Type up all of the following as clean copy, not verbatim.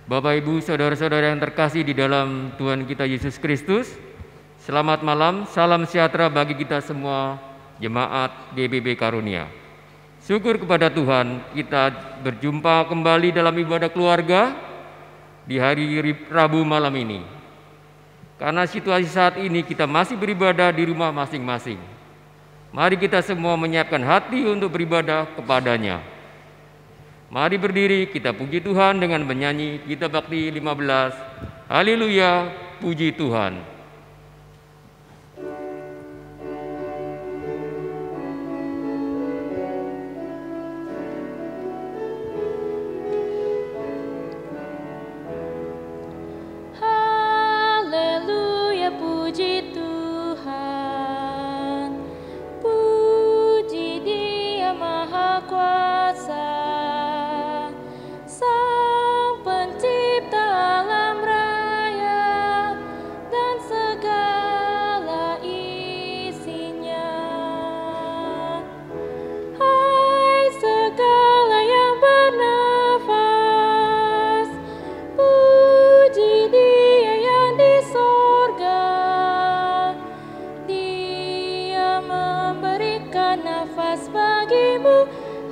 Bapak, Ibu, saudara-saudara yang terkasih di dalam Tuhan kita Yesus Kristus, selamat malam, salam sejahtera bagi kita semua, jemaat GBB Karunia. Syukur kepada Tuhan, kita berjumpa kembali dalam ibadah keluarga di hari Rabu malam ini. Karena situasi saat ini kita masih beribadah di rumah masing-masing. Mari kita semua menyiapkan hati untuk beribadah kepadanya. Mari berdiri, kita puji Tuhan dengan menyanyi Gita Bakti 15. Haleluya, puji Tuhan. Haleluya, puji Tuhan. Puji Dia Maha Kuasa, Sang Pencipta alam raya dan segala isinya. Hai segala yang bernafas, puji Dia yang di sorga. Dia memberikan nafas bagimu.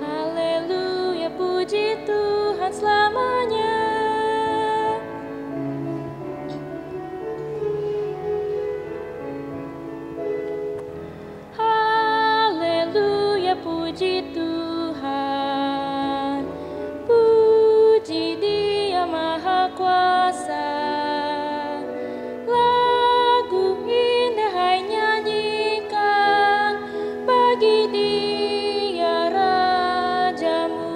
Haleluya, puji Tuhan selamanya. Haleluya, puji Tuhan. Puji Dia Maha Kuasa. Lagu indah hai nyanyikan bagi Dia Rajamu.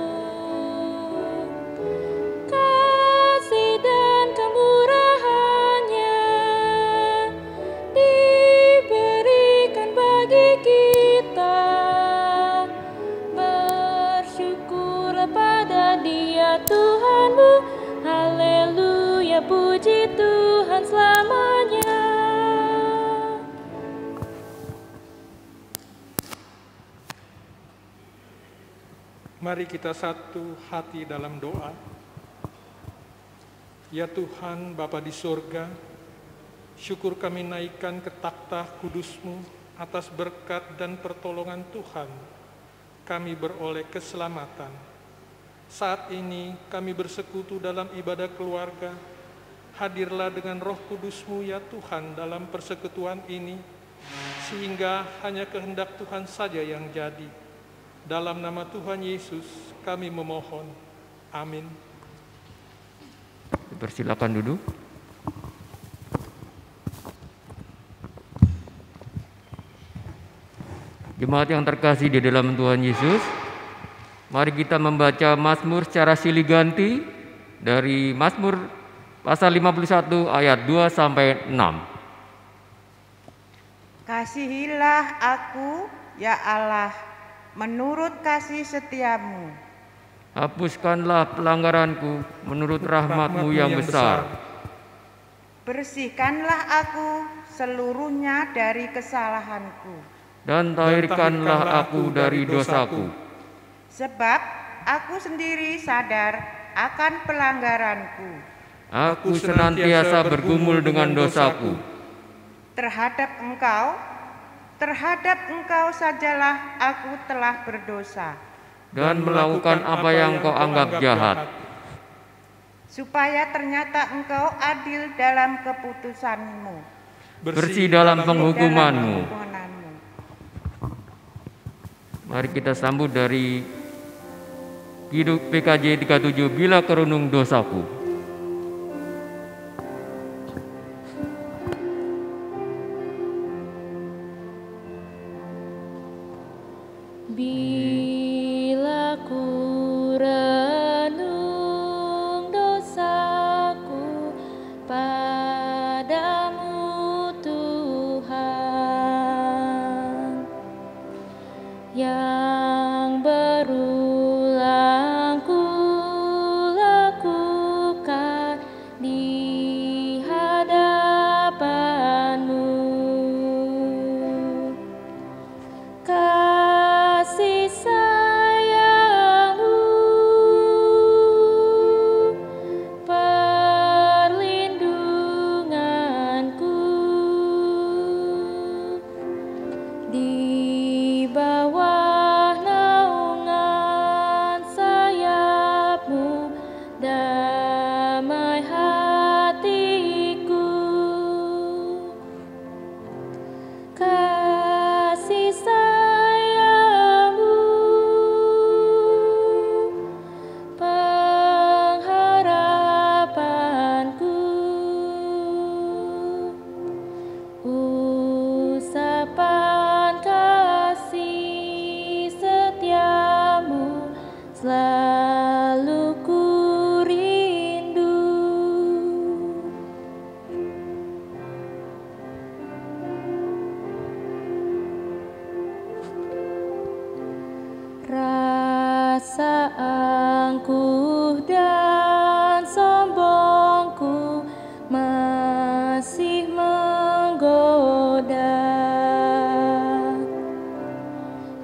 Kasih dan kemurahan-Nya diberikan bagi kita. Bersyukurlah pada Dia Tuhanmu. Haleluya, puji Tuhan selamanya. Mari kita satu hati dalam doa. Ya Tuhan, Bapa di sorga, syukur kami naikkan ke takhta kudus-Mu atas berkat dan pertolongan Tuhan. Kami beroleh keselamatan. Saat ini kami bersekutu dalam ibadah keluarga. Hadirlah dengan Roh Kudus-Mu ya Tuhan dalam persekutuan ini, sehingga hanya kehendak Tuhan saja yang jadi. Dalam nama Tuhan Yesus kami memohon. Amin. Persilakan duduk. Jemaat yang terkasih di dalam Tuhan Yesus, mari kita membaca Mazmur secara silih ganti dari Mazmur pasal 51 ayat 2 sampai 6. Kasihilah aku, ya Allah, menurut kasih setiamu. Hapuskanlah pelanggaranku menurut rahmat-Mu yang besar. Bersihkanlah aku seluruhnya dari kesalahanku. Dan tahirkanlah aku dari dosaku. Sebab aku sendiri sadar akan pelanggaranku. Aku senantiasa bergumul dengan dosaku. Terhadap engkau sajalah aku telah berdosa. Dan melakukan apa yang kau anggap jahat. Supaya ternyata engkau adil dalam keputusanmu. Bersih dalam penghukuman-Mu. Penghukumanmu. Mari kita sambut dari Hidup PKJ 37, Bila Kerunung Dosaku. Bila ku renung dosaku padamu Tuhan, yang berulang ku lakukan di hadapan-Mu. Kasih sayang-Mu rasa angkuh dan sombongku masih menggoda.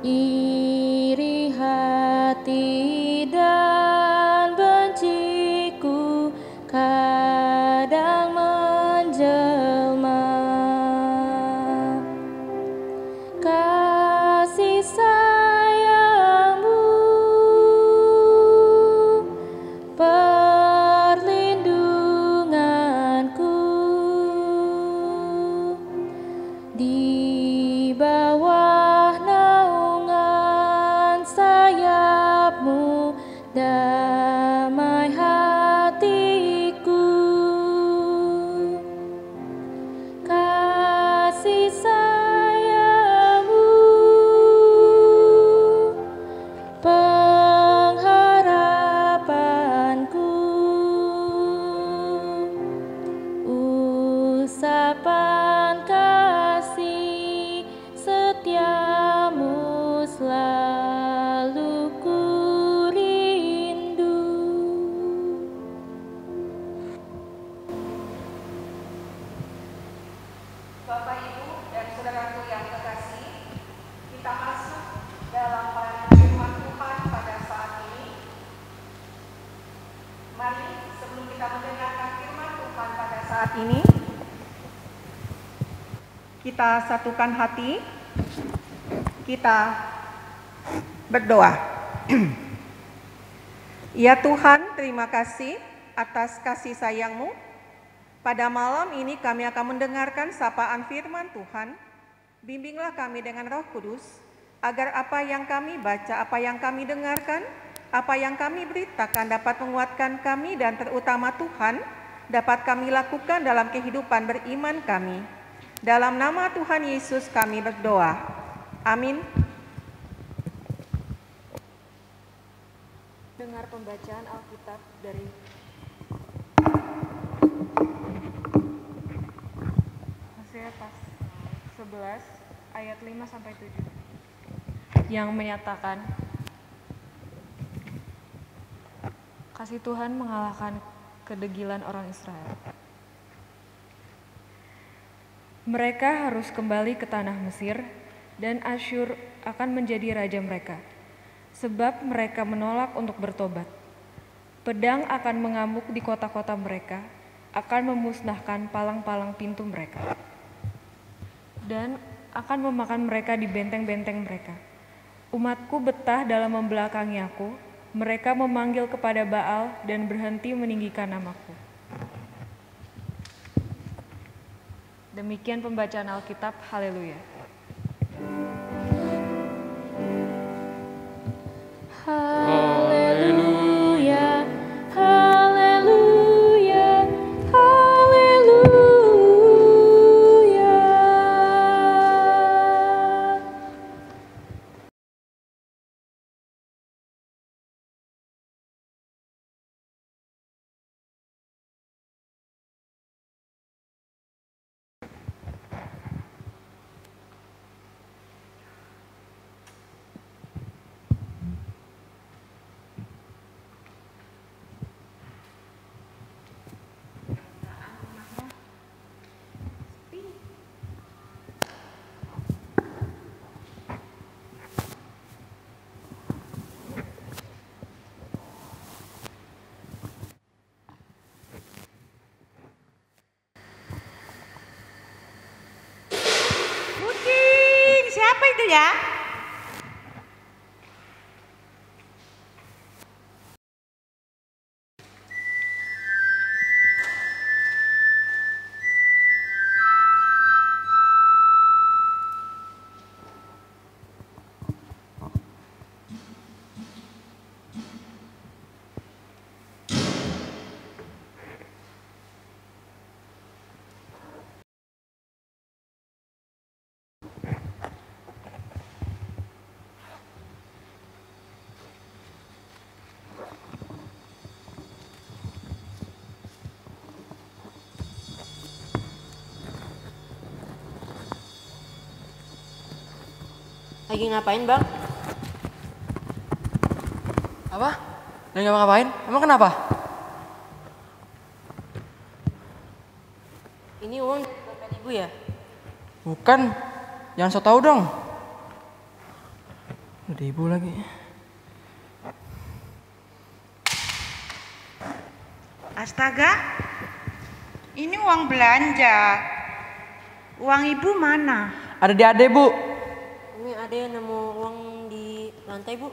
Iri hati dan benciku kadang menjelma. Kasih sayangmu perlindunganku, di bawah naungan sayapmu damai hatiku. Kasih sayangmu pengharapanku, usapan kasih setiamu selalu ku rindu. Bapak, Ibu, dan saudaraku yang terkasih, kita masuk dalam pelayanan firman Tuhan pada saat ini. Mari, sebelum kita mendengarkan firman Tuhan pada saat ini, kita satukan hati, kita berdoa. Ya Tuhan, terima kasih atas kasih sayang-Mu. Pada malam ini kami akan mendengarkan sapaan firman Tuhan. Bimbinglah kami dengan Roh Kudus, agar apa yang kami baca, apa yang kami dengarkan, apa yang kami beritakan dapat menguatkan kami dan terutama Tuhan dapat kami lakukan dalam kehidupan beriman kami. Dalam nama Tuhan Yesus kami berdoa. Amin. Dengar pembacaan Alkitab dari Hosea pas 11 ayat 5 sampai 7 yang menyatakan kasih Tuhan mengalahkan kedegilan orang Israel. Mereka harus kembali ke tanah Mesir dan Asyur akan menjadi raja mereka, sebab mereka menolak untuk bertobat. Pedang akan mengamuk di kota-kota mereka, akan memusnahkan palang-palang pintu mereka, dan akan memakan mereka di benteng-benteng mereka. Umatku betah dalam membelakangi aku, mereka memanggil kepada Baal dan berhenti meninggikan namaku. Demikian pembacaan Alkitab. Haleluya. Haleluya, haleluya, haleluya. Kucing, siapa itu ya? Lagi ngapain, Bang? Apa? Lagi ngapain? Emang kenapa? Ini uang dari Bapak Ibu ya? Bukan. Jangan so tau dong. Ada ibu lagi. Astaga, ini uang belanja. Uang ibu mana? Ada di ade, Bu. Ini ada yang nemu uang di lantai, Bu.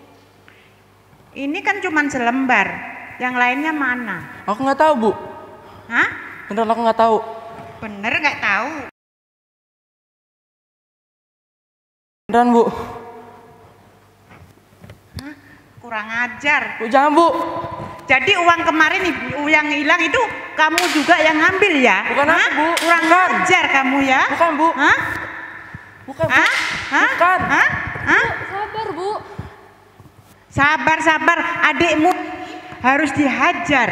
Ini kan cuma selembar. Yang lainnya mana? Aku nggak tahu, Bu. Hah? Beneran aku nggak tahu. Bener nggak tahu? Beneran, Bu. Hah? Kurang ajar. Bu, jangan, Bu. Jadi uang kemarin yang hilang itu kamu juga yang ngambil ya? Bukan aku, Bu. Kurang Bukan. ajar kamu ya? Bukan, Bu. Hah? Bukan, Bu. Hah? Hah? Bukan. Hah? Hah? Sabar, Bu. Sabar, adikmu harus dihajar.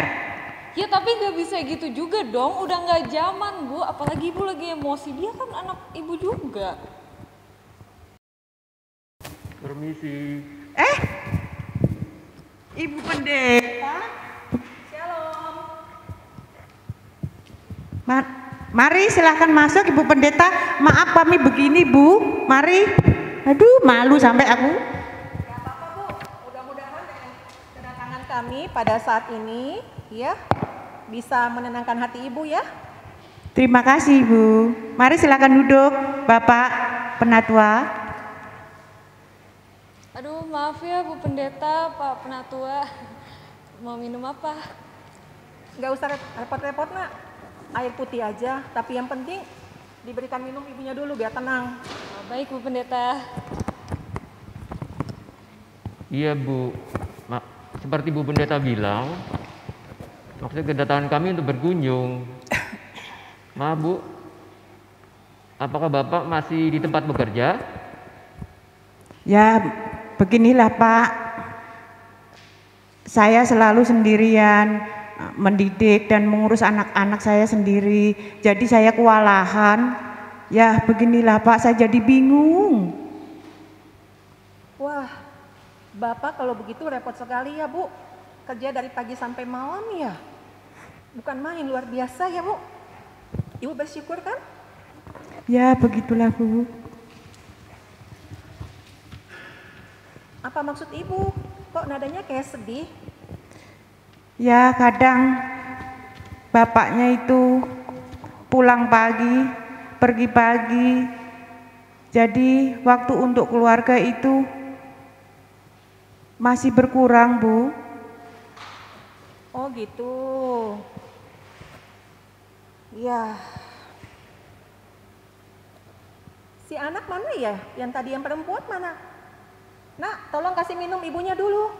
Ya tapi nggak bisa gitu juga dong, udah nggak zaman Bu, apalagi Ibu lagi emosi, dia kan anak Ibu juga. Permisi. Ibu pendeta. Shalom. Mari silahkan masuk Ibu pendeta. Maaf kami begini Bu, mari. Aduh malu sampai aku. Ya apa-apa Bu, mudah-mudahan dengan kedatangan kami pada saat ini ya bisa menenangkan hati Ibu ya. Terima kasih Bu. Mari silahkan duduk Bapak Penatua. Aduh maaf ya Bu Pendeta, Pak Penatua, mau minum apa? Nggak usah repot-repot nak, air putih aja. Tapi yang penting diberikan minum ibunya dulu biar tenang. Oh, baik Bu Pendeta. Iya Bu, seperti Bu Pendeta bilang, maksud kedatangan kami untuk berkunjung. Maaf Bu, apakah Bapak masih di tempat bekerja? Ya beginilah Pak, saya selalu sendirian mendidik dan mengurus anak-anak saya sendiri. Jadi saya kewalahan. Ya beginilah Pak, saya jadi bingung. Wah, Bapak kalau begitu repot sekali ya Bu. Kerja dari pagi sampai malam ya. Bukan main, luar biasa ya Bu. Ibu bersyukur kan? Ya begitulah Bu. Apa maksud Ibu? Kok nadanya kayak sedih? Ya kadang bapaknya itu pulang pagi, pergi pagi. Jadi waktu untuk keluarga itu masih berkurang Bu. Oh gitu. Ya. Si anak mana ya? Yang tadi yang perempuan mana? Nak, tolong kasih minum ibunya dulu.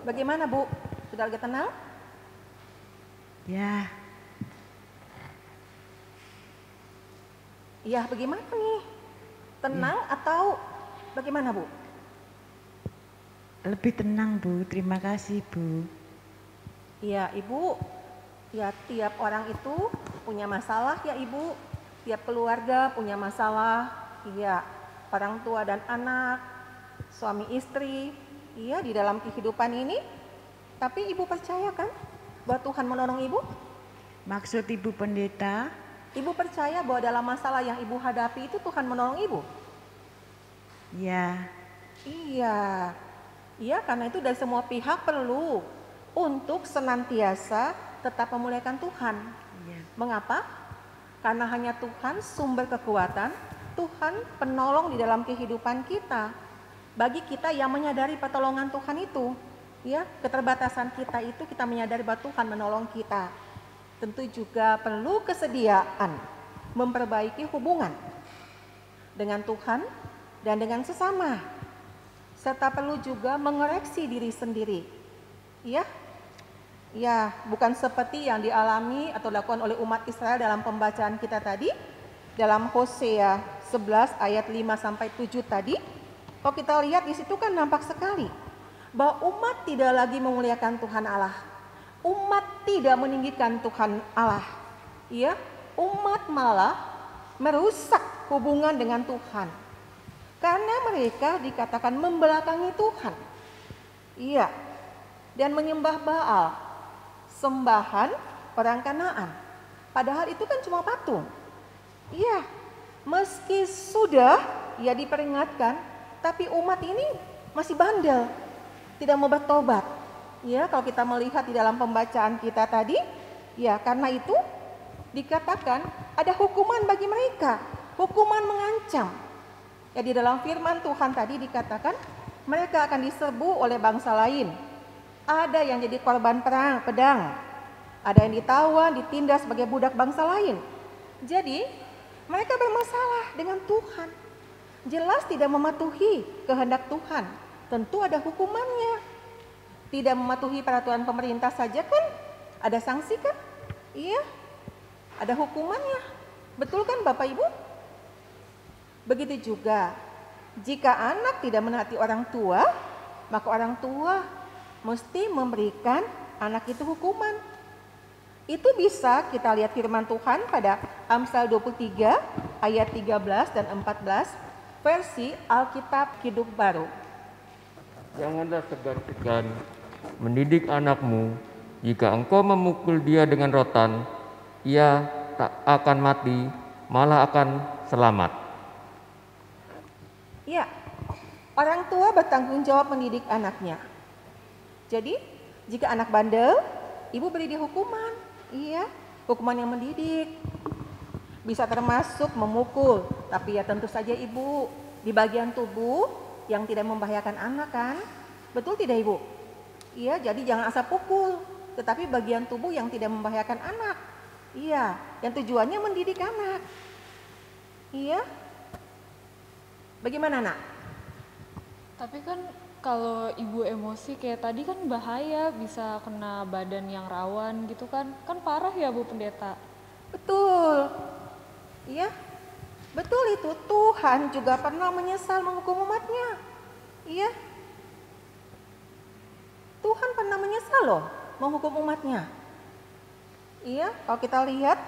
Bagaimana Bu? Sudah agak tenang? Ya, Iya, bagaimana nih? Tenang atau bagaimana Bu? lebih tenang Bu, terima kasih Bu. Iya Ibu, ya tiap orang itu punya masalah ya Ibu. Tiap keluarga punya masalah, iya. Orang tua dan anak, suami istri, iya di dalam kehidupan ini. Tapi Ibu percaya kan bahwa Tuhan menolong Ibu? Maksud Ibu Pendeta? Ibu percaya bahwa dalam masalah yang Ibu hadapi itu Tuhan menolong Ibu? Ya, Iya. Iya, karena itu dari semua pihak perlu untuk senantiasa tetap memuliakan Tuhan. iya. Mengapa? Karena hanya Tuhan sumber kekuatan, Tuhan penolong di dalam kehidupan kita. Bagi kita yang menyadari pertolongan Tuhan itu, ya, keterbatasan kita itu kita menyadari bahwa Tuhan menolong kita. Tentu juga perlu kesediaan memperbaiki hubungan dengan Tuhan dan dengan sesama. Serta perlu juga mengoreksi diri sendiri. Ya. Ya, bukan seperti yang dialami atau dilakukan oleh umat Israel dalam pembacaan kita tadi, dalam Hosea 11 ayat 5 sampai 7 tadi. Kalau kita lihat di situ kan nampak sekali bahwa umat tidak lagi memuliakan Tuhan Allah. Umat tidak meninggikan Tuhan Allah. Ya, umat malah merusak hubungan dengan Tuhan. Karena mereka dikatakan membelakangi Tuhan. Iya. Dan menyembah Baal, sembahan orang Kanaan. Padahal itu kan cuma patung. Iya. Meski sudah ya diperingatkan, tapi umat ini masih bandel, tidak mau bertobat. Ya, kalau kita melihat di dalam pembacaan kita tadi, ya karena itu dikatakan ada hukuman bagi mereka, hukuman mengancam. Ya di dalam firman Tuhan tadi dikatakan mereka akan diserbu oleh bangsa lain. Ada yang jadi korban perang, pedang. Ada yang ditawan, ditindas sebagai budak bangsa lain. Jadi mereka bermasalah dengan Tuhan. Jelas tidak mematuhi kehendak Tuhan. Tentu ada hukumannya. Tidak mematuhi peraturan pemerintah saja kan ada sanksi kan? Iya. Ada hukumannya. Betul kan Bapak Ibu? Begitu juga jika anak tidak menaati orang tua, maka orang tua mesti memberikan anak itu hukuman. Itu bisa kita lihat firman Tuhan pada Amsal 23 ayat 13 dan 14 versi Alkitab Hidup Baru. Janganlah segan-segan mendidik anakmu. Jika engkau memukul dia dengan rotan, ia tak akan mati, malah akan selamat. Ya, orang tua bertanggung jawab mendidik anaknya. Jadi, jika anak bandel, ibu beri dia hukuman. Iya, hukuman yang mendidik. Bisa termasuk memukul, tapi ya tentu saja ibu di bagian tubuh yang tidak membahayakan anak kan? Betul tidak ibu? Iya, jadi jangan asal pukul, tetapi bagian tubuh yang tidak membahayakan anak. Iya, yang tujuannya mendidik anak. Iya. Bagaimana nak? Tapi kan kalau ibu emosi kayak tadi kan bahaya, bisa kena badan yang rawan gitu kan. Kan parah ya Bu Pendeta. Betul. Iya. Betul itu. Tuhan juga pernah menyesal menghukum umatnya. Iya. Tuhan pernah menyesal loh menghukum umatnya. Iya, kalau kita lihat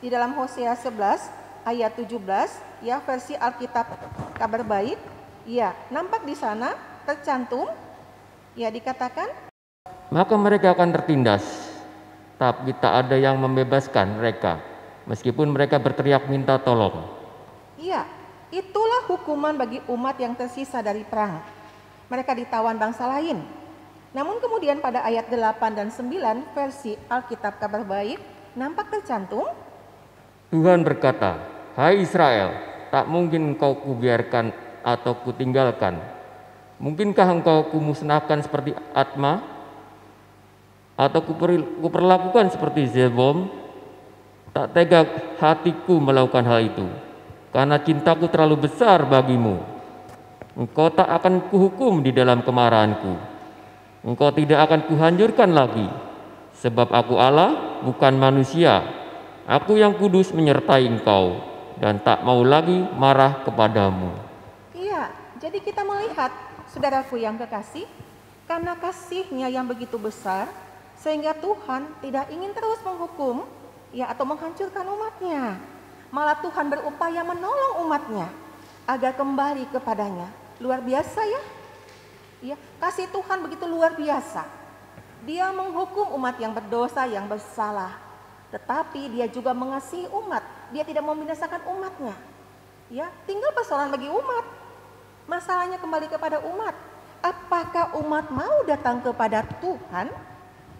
di dalam Hosea 11 ayat 17 ya versi Alkitab Kabar Baik, ya nampak di sana tercantum ya dikatakan Maka mereka akan tertindas, tapi tak ada yang membebaskan mereka, meskipun mereka berteriak minta tolong. iya, itulah hukuman bagi umat yang tersisa dari perang. Mereka ditawan bangsa lain. Namun kemudian pada ayat 8 dan 9 versi Alkitab Kabar Baik nampak tercantum, Tuhan berkata, "Hai Israel, tak mungkin engkau kubiarkan atau kutinggalkan. Mungkinkah engkau kumusnahkan seperti Atma, atau kuperlakukan seperti Zebom? Tak tega hatiku melakukan hal itu, karena cintaku terlalu besar bagimu. Engkau tak akan kuhukum di dalam kemarahanku. Engkau tidak akan kuhancurkan lagi, sebab aku Allah, bukan manusia. Aku yang kudus menyertai engkau, dan tak mau lagi marah kepadamu." iya, jadi kita melihat saudaraku yang kekasih, karena kasih-Nya yang begitu besar, sehingga Tuhan tidak ingin terus menghukum ya atau menghancurkan umatnya. Malah Tuhan berupaya menolong umatnya agar kembali kepadanya. Luar biasa ya. Ya, kasih Tuhan begitu luar biasa. Dia menghukum umat yang berdosa, yang bersalah. Tetapi dia juga mengasihi umat. Dia tidak mau membinasakan umatnya. Ya, tinggal persoalan bagi umat. Masalahnya kembali kepada umat. Apakah umat mau datang kepada Tuhan,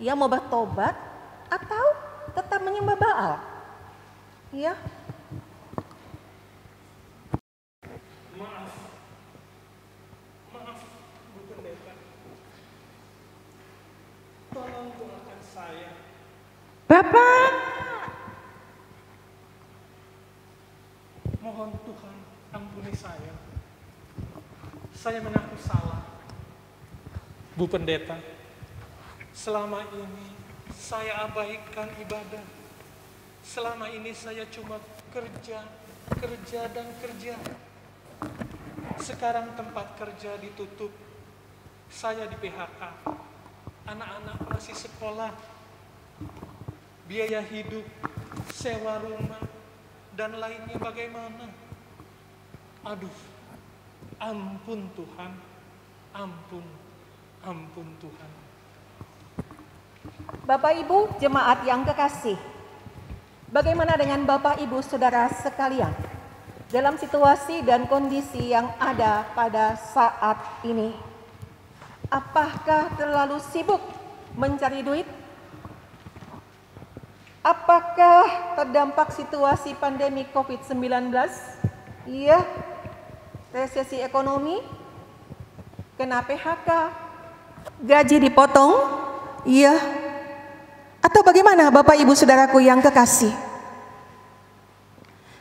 ya mau bertobat, atau tetap menyembah Baal? Ya. Maaf Bu Pendeta. Tolong doakan saya. Bapak, Mohon Tuhan ampuni saya. Saya mengaku salah. Bu Pendeta, selama ini saya abaikan ibadah. Selama ini saya cuma kerja dan kerja. Sekarang tempat kerja ditutup, saya di PHK, anak-anak masih sekolah, biaya hidup, sewa rumah, dan lainnya bagaimana? Aduh, ampun Tuhan, ampun Tuhan. Bapak Ibu jemaat yang kekasih, bagaimana dengan Bapak Ibu saudara sekalian dalam situasi dan kondisi yang ada pada saat ini? Apakah terlalu sibuk mencari duit? Apakah terdampak situasi pandemi COVID-19? Iya, resesi ekonomi, kena PHK, gaji dipotong, iya. Atau bagaimana Bapak Ibu saudaraku yang kekasih?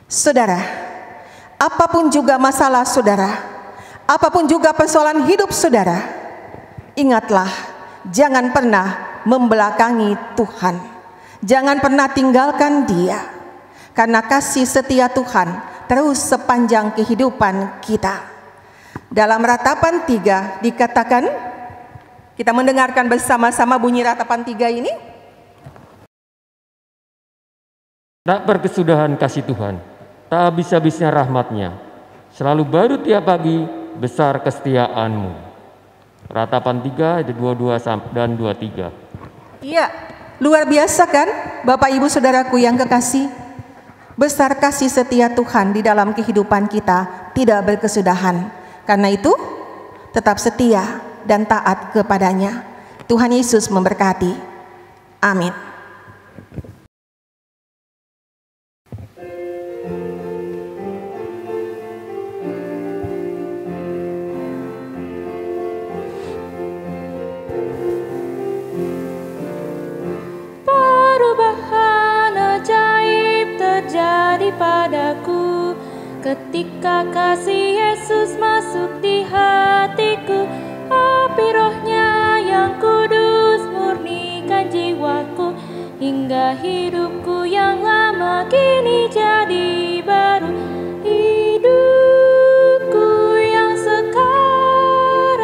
Saudara, apapun juga masalah saudara, apapun juga persoalan hidup saudara, ingatlah, jangan pernah membelakangi Tuhan. Jangan pernah tinggalkan Dia. Karena kasih setia Tuhan terus sepanjang kehidupan kita. Dalam ratapan 3 dikatakan, kita mendengarkan bersama-sama bunyi ratapan 3 ini. Tak berkesudahan kasih Tuhan, tak habis-habisnya rahmat-Nya. Selalu baru tiap pagi, besar kesetiaan-Mu. Ratapan 3 ayat 22 dan 23. Iya, luar biasa kan Bapak Ibu saudaraku yang kekasih? Besar kasih setia Tuhan di dalam kehidupan kita, tidak berkesudahan. Karena itu, tetap setia dan taat kepadanya. Tuhan Yesus memberkati. Amin. Padaku ketika kasih Yesus masuk di hatiku, api rohnya yang kudus murnikan jiwaku, hingga hidupku yang lama kini jadi baru. Hidupku yang sekarang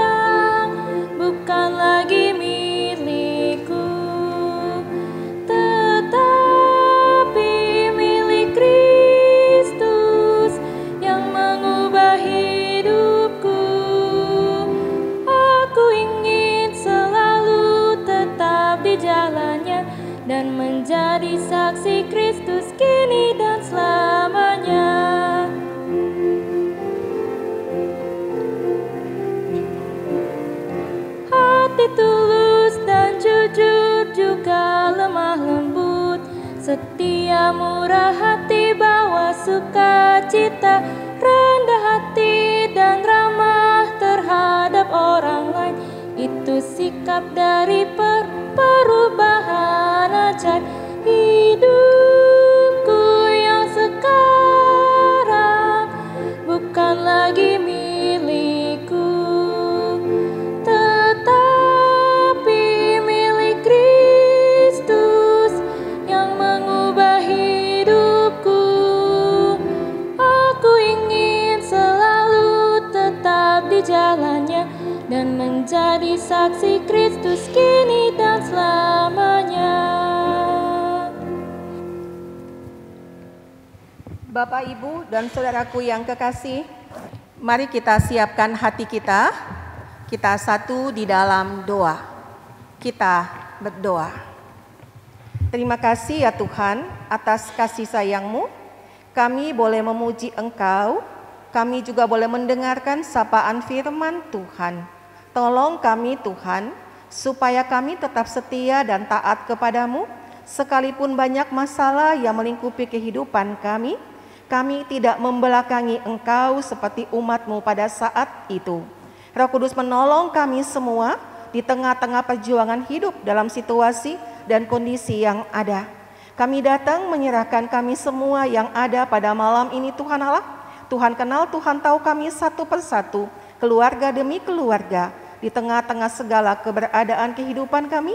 bukan lagi milikku, dan menjadi saksi Kristus kini dan selamanya. Hati tulus dan jujur juga lemah lembut, setia murah hati bawa sukacita, rendah hati dan ramah terhadap orang lain. Itu sikap dari perubahan ajaib. Hidupku yang sekarang bukan lagi milikku, tetapi milik Kristus yang mengubah hidupku. Aku ingin selalu tetap di jalannya dan menjadi saksi Kristus kini dan selamanya. Bapak, Ibu, dan saudaraku yang kekasih, mari kita siapkan hati kita. Kita satu di dalam doa. Kita berdoa. Terima kasih ya Tuhan atas kasih sayang-Mu. Kami boleh memuji Engkau. Kami juga boleh mendengarkan sapaan firman Tuhan. Tolong kami Tuhan, supaya kami tetap setia dan taat kepadamu, sekalipun banyak masalah yang melingkupi kehidupan kami. Kami tidak membelakangi Engkau seperti umat-Mu pada saat itu. Roh Kudus menolong kami semua di tengah-tengah perjuangan hidup dalam situasi dan kondisi yang ada. Kami datang menyerahkan kami semua yang ada pada malam ini Tuhan Allah. Tuhan kenal, Tuhan tahu kami satu persatu, keluarga demi keluarga, di tengah-tengah segala keberadaan kehidupan kami.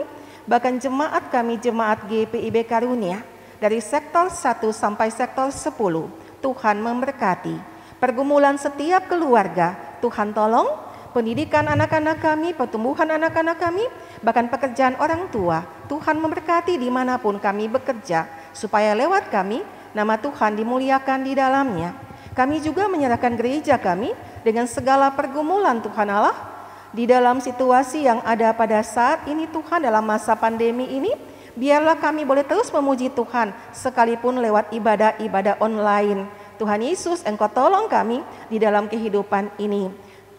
bahkan jemaat kami, jemaat GPIB Karunia, dari sektor 1 sampai sektor 10, Tuhan memberkati. Pergumulan setiap keluarga, Tuhan tolong. Pendidikan anak-anak kami, pertumbuhan anak-anak kami, bahkan pekerjaan orang tua, Tuhan memberkati dimanapun kami bekerja, supaya lewat kami, nama Tuhan dimuliakan di dalamnya. Kami juga menyerahkan gereja kami dengan segala pergumulan Tuhan Allah, di dalam situasi yang ada pada saat ini Tuhan, dalam masa pandemi ini, biarlah kami boleh terus memuji Tuhan, sekalipun lewat ibadah-ibadah online. Tuhan Yesus, Engkau tolong kami di dalam kehidupan ini.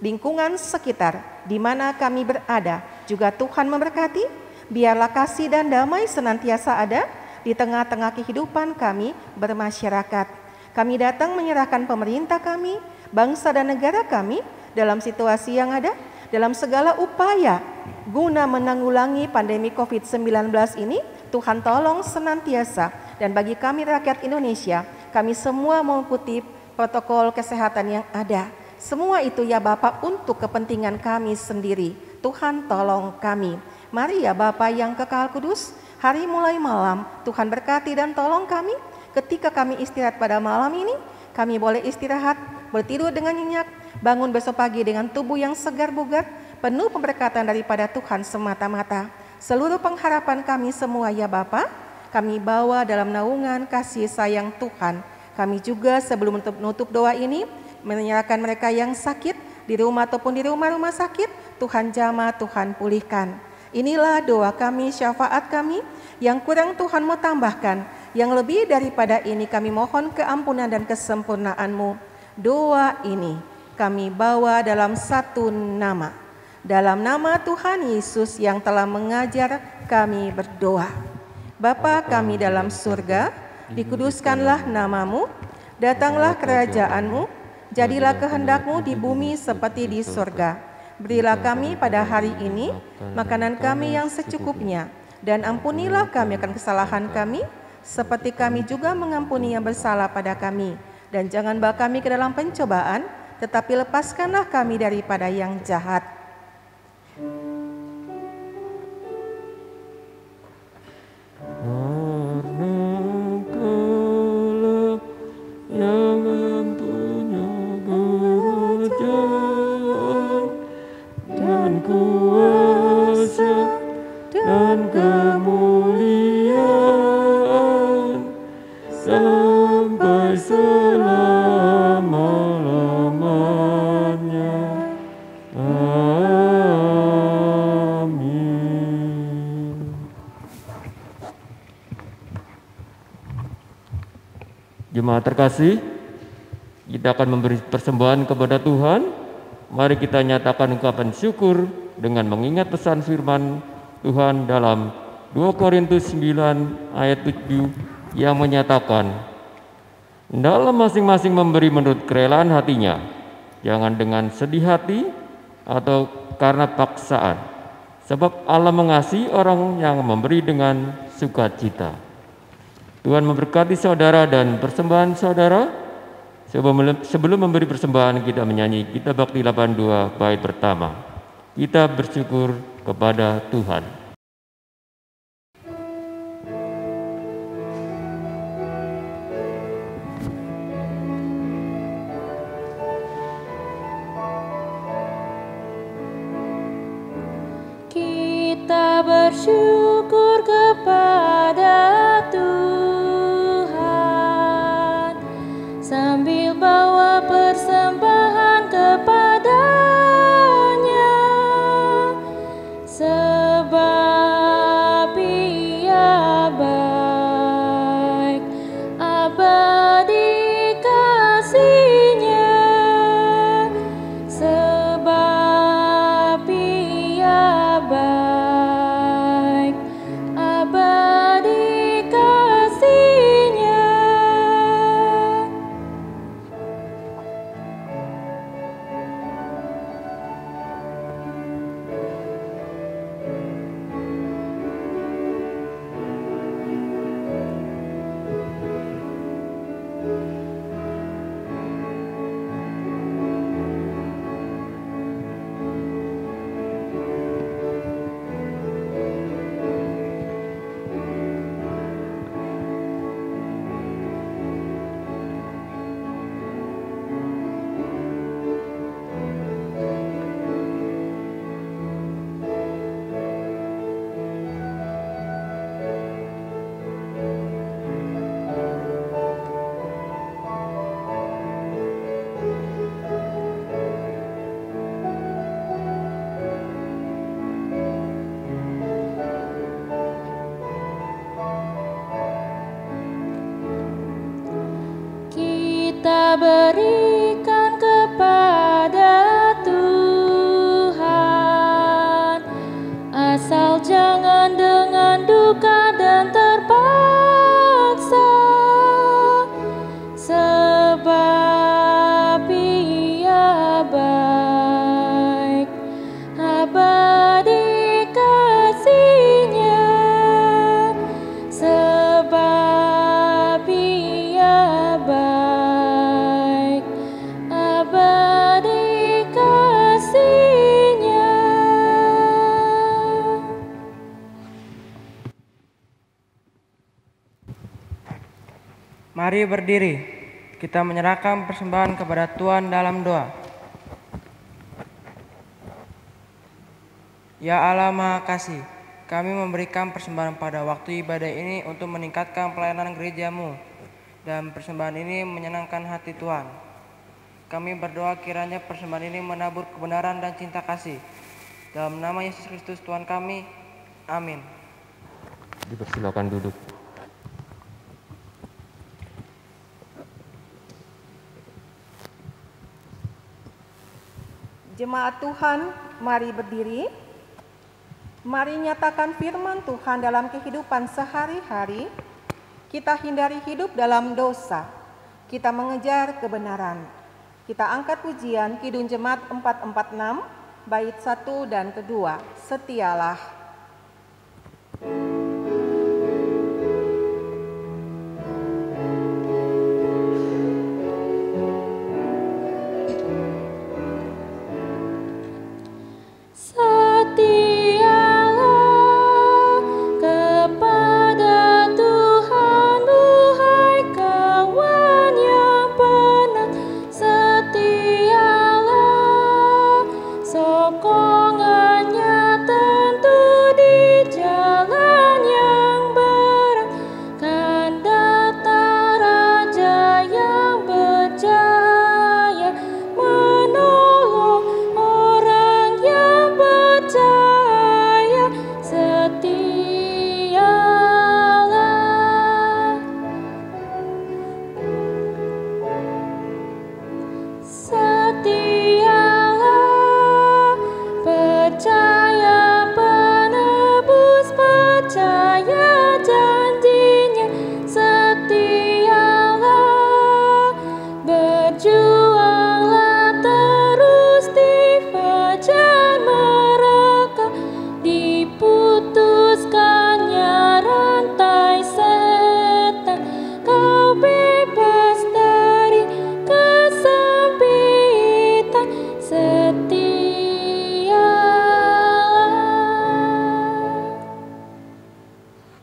Lingkungan sekitar di mana kami berada juga Tuhan memberkati. Biarlah kasih dan damai senantiasa ada di tengah-tengah kehidupan kami bermasyarakat. Kami datang menyerahkan pemerintah kami, bangsa dan negara kami dalam situasi yang ada, dalam segala upaya guna menanggulangi pandemi COVID-19 ini. Tuhan tolong senantiasa, dan bagi kami rakyat Indonesia, kami semua mengikuti protokol kesehatan yang ada. Semua itu ya Bapa untuk kepentingan kami sendiri. Tuhan tolong kami. Mari ya Bapa yang kekal kudus, hari mulai malam Tuhan berkati dan tolong kami. Ketika kami istirahat pada malam ini, kami boleh istirahat, bertidur dengan nyenyak, bangun besok pagi dengan tubuh yang segar bugar, penuh pemberkatan daripada Tuhan semata-mata. Seluruh pengharapan kami semua ya Bapa, kami bawa dalam naungan kasih sayang Tuhan. Kami juga sebelum menutup doa ini, menyerahkan mereka yang sakit di rumah ataupun di rumah-rumah sakit, Tuhan jamah, Tuhan pulihkan. Inilah doa kami, syafaat kami, yang kurang Tuhan mau tambahkan, yang lebih daripada ini kami mohon keampunan dan kesempurnaan-Mu. Doa ini kami bawa dalam satu nama, dalam nama Tuhan Yesus yang telah mengajar kami berdoa. Bapa kami dalam surga, dikuduskanlah nama-Mu, datanglah kerajaan-Mu, jadilah kehendak-Mu di bumi seperti di surga. Berilah kami pada hari ini makanan kami yang secukupnya, dan ampunilah kami akan kesalahan kami, seperti kami juga mengampuni yang bersalah pada kami. Dan jangan bawa kami ke dalam pencobaan, tetapi lepaskanlah kami daripada yang jahat. Jemaat terkasih, kita akan memberi persembahan kepada Tuhan. Mari kita nyatakan ungkapan syukur dengan mengingat pesan firman Tuhan dalam 2 Korintus 9 ayat 7 yang menyatakan, "Dalam masing-masing memberi menurut kerelaan hatinya, jangan dengan sedih hati atau karena paksaan, sebab Allah mengasihi orang yang memberi dengan sukacita." Tuhan memberkati saudara dan persembahan saudara. Sebelum memberi persembahan, kita menyanyi Kitab Bakti 82 bait pertama. Kita bersyukur kepada Tuhan. Kita bersyukur kepada Tuhan sambil bawa persembahan kepada-Nya, sebab Ia baik, abadi kasih-Nya, sebab Ia baik, berikan kepada Tuhan, asal jangan dengan duka dan terpaksa, sebab Ia baik, abadi kasih-Nya, sebab Ia baik, abadi kasih-Nya. Mari berdiri, kita menyerahkan persembahan kepada Tuhan dalam doa. Ya Allah Maha Kasih, kami memberikan persembahan pada waktu ibadah ini untuk meningkatkan pelayanan gereja-Mu, dan persembahan ini menyenangkan hati Tuhan. Kami berdoa kiranya persembahan ini menabur kebenaran dan cinta kasih. Dalam nama Yesus Kristus Tuhan kami, amin. Dipersilakan duduk. Jemaat Tuhan, mari berdiri. Mari nyatakan firman Tuhan dalam kehidupan sehari-hari. Kita hindari hidup dalam dosa. Kita mengejar kebenaran. Kita angkat pujian Kidung Jemaat 446, bait 1 dan kedua. Setialah.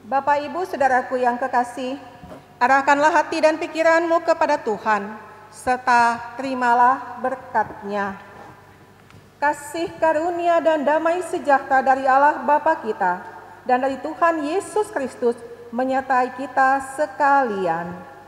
Bapak, Ibu, Saudaraku yang kekasih, arahkanlah hati dan pikiranmu kepada Tuhan, serta terimalah berkat-Nya. Kasih karunia dan damai sejahtera dari Allah Bapa kita dan dari Tuhan Yesus Kristus menyertai kita sekalian.